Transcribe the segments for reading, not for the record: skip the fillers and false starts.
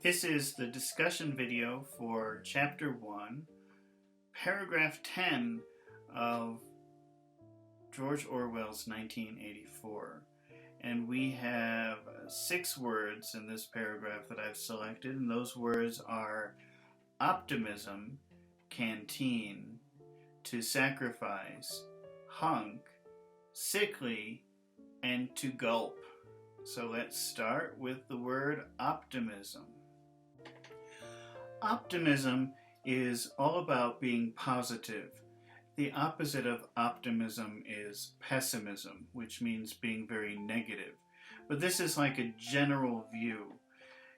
This is the discussion video for Chapter 1, Paragraph 10 of George Orwell's 1984. And we have 6 words in this paragraph that I've selected, and those words are optimism, canteen, to sacrifice, hunk, sickly, and to gulp. So let's start with the word optimism. Optimism is all about being positive. The opposite of optimism is pessimism, which means being very negative. But this is like a general view.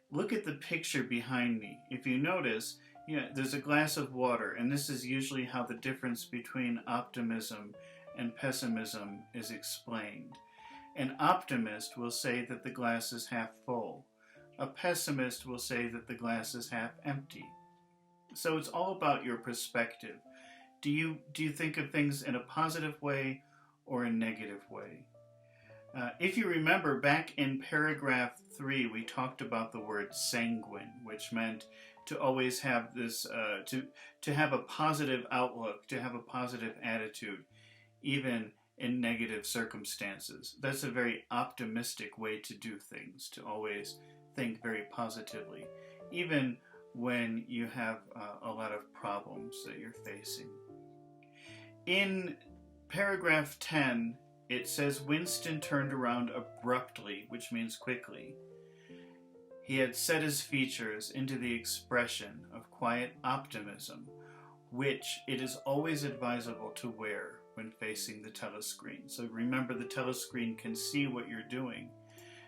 Look at the picture behind me. If you notice, there's a glass of water, and this is usually how the difference between optimism and pessimism is explained. An optimist will say that the glass is half full. A pessimist will say that the glass is half empty. So it's all about your perspective. Do you think of things in a positive way or a negative way? If you remember, back in paragraph 3, we talked about the word sanguine, which meant to always have this, to have a positive outlook, to have a positive attitude, even in negative circumstances. That's a very optimistic way to do things, to always think very positively, even when you have a lot of problems that you're facing. In paragraph 10, it says Winston turned around abruptly, which means quickly. He had set his features into the expression of quiet optimism, which it is always advisable to wear when facing the telescreen. So remember, the telescreen can see what you're doing.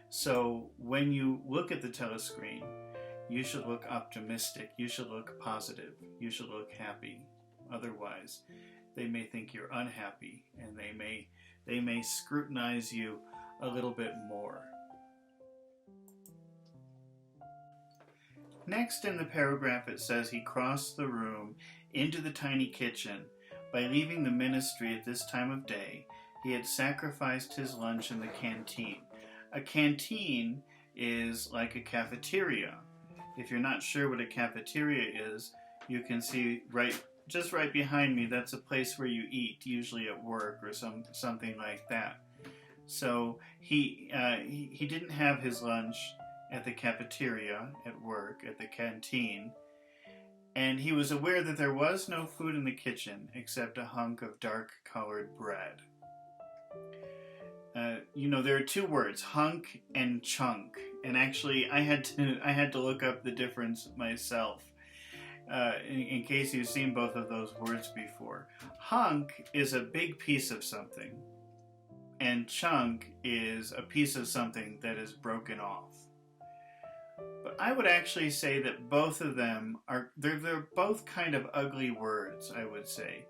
So when you look at the telescreen, you should look optimistic, you should look positive, you should look happy. Otherwise, they may think you're unhappy, and they may scrutinize you a little bit more. Next in the paragraph it says he crossed the room into the tiny kitchen. By leaving the ministry at this time of day, he had sacrificed his lunch in the canteen. A canteen is like a cafeteria. If you're not sure what a cafeteria is, you can see just right behind me, that's a place where you eat, usually at work or something like that. So he didn't have his lunch at the cafeteria at work, at the canteen, and he was aware that there was no food in the kitchen except a hunk of dark-colored bread. There are 2 words, hunk and chunk, and actually I had to look up the difference myself. In case you've seen both of those words before. Hunk is a big piece of something, and chunk is a piece of something that is broken off. But I would actually say that both of them they're both kind of ugly words, I would say.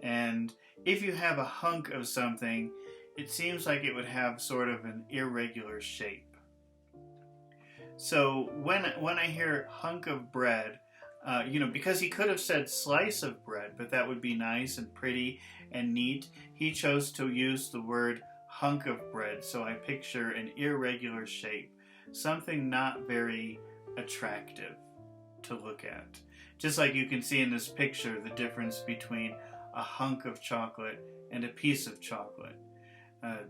And if you have a hunk of something, it seems like it would have sort of an irregular shape. So when I hear hunk of bread, because he could have said slice of bread, but that would be nice and pretty and neat. He chose to use the word hunk of bread, so I picture an irregular shape, something not very attractive to look at. Just like you can see in this picture the difference between a hunk of chocolate and a piece of chocolate.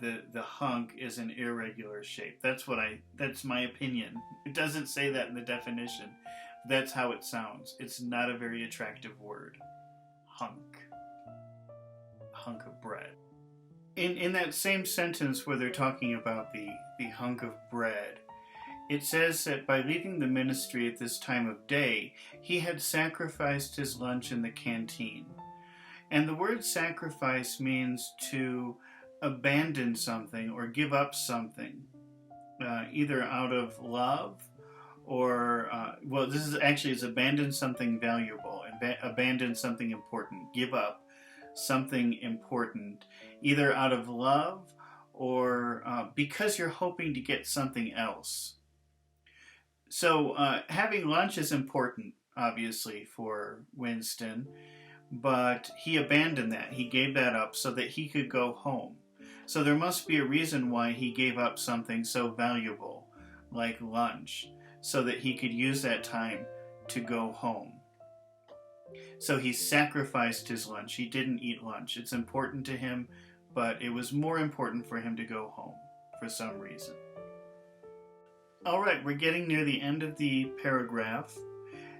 The hunk is an irregular shape. That's my opinion. It doesn't say that in the definition. That's how it sounds. It's not a very attractive word. Hunk. A hunk of bread. In that same sentence where they're talking about the hunk of bread, it says that by leaving the ministry at this time of day, he had sacrificed his lunch in the canteen. And the word sacrifice means to abandon something or give up something, either out of love or, this is actually is abandon something valuable, abandon something important, give up something important, either out of love or because you're hoping to get something else. So having lunch is important, obviously, for Winston, but he abandoned that. He gave that up so that he could go home. So there must be a reason why he gave up something so valuable like lunch. so that he could use that time to go home. So he sacrificed his lunch. He didn't eat lunch. It's important to him, but it was more important for him to go home for some reason. All right, we're getting near the end of the paragraph,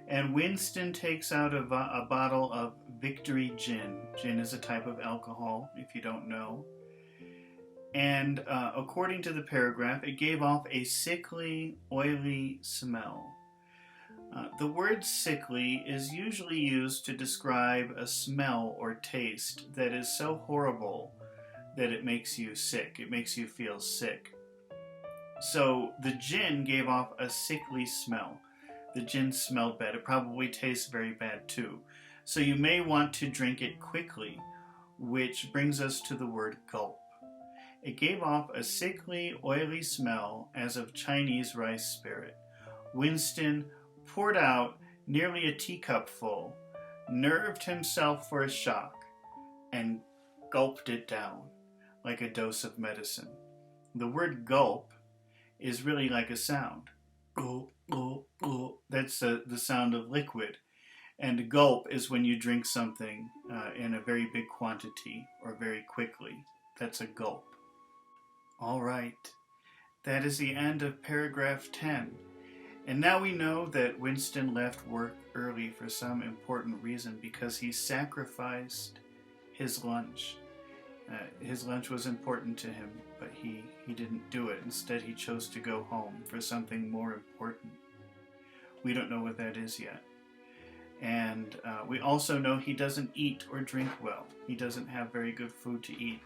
and Winston takes out a bottle of Victory Gin. Gin is a type of alcohol, if you don't know. And according to the paragraph, it gave off a sickly, oily smell. The word sickly is usually used to describe a smell or taste that is so horrible that it makes you sick. It makes you feel sick. So the gin gave off a sickly smell. The gin smelled bad. It probably tastes very bad too. So you may want to drink it quickly, which brings us to the word gulp. It gave off a sickly, oily smell as of Chinese rice spirit. Winston poured out nearly a teacup full, nerved himself for a shock, and gulped it down like a dose of medicine. The word gulp is really like a sound. Gulp, gulp, gulp. That's the sound of liquid. And gulp is when you drink something in a very big quantity or very quickly. That's a gulp. All right, that is the end of paragraph 10. And now we know that Winston left work early for some important reason, because he sacrificed his lunch. His lunch was important to him, but he didn't do it. Instead, he chose to go home for something more important. We don't know what that is yet. And we also know he doesn't eat or drink well. He doesn't have very good food to eat,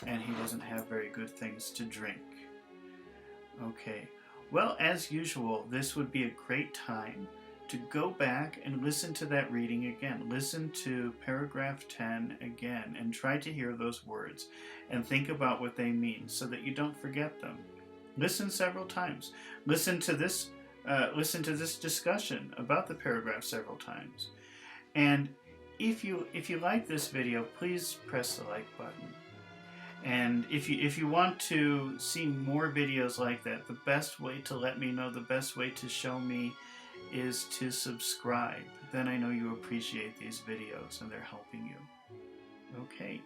and he doesn't have very good things to drink. Okay, well, as usual, this would be a great time to go back and listen to that reading again. Listen to paragraph 10 again and try to hear those words and think about what they mean so that you don't forget them. Listen several times. Listen to this discussion about the paragraph several times. And if you like this video, please press the like button. And if you want to see more videos like that, the best way to let me know, the best way to show me is to subscribe. Then I know you appreciate these videos and they're helping you. Okay,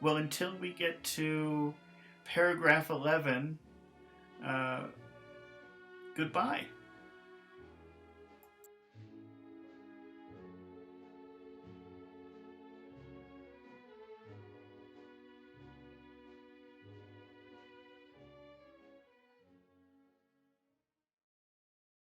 well, until we get to paragraph 11, goodbye.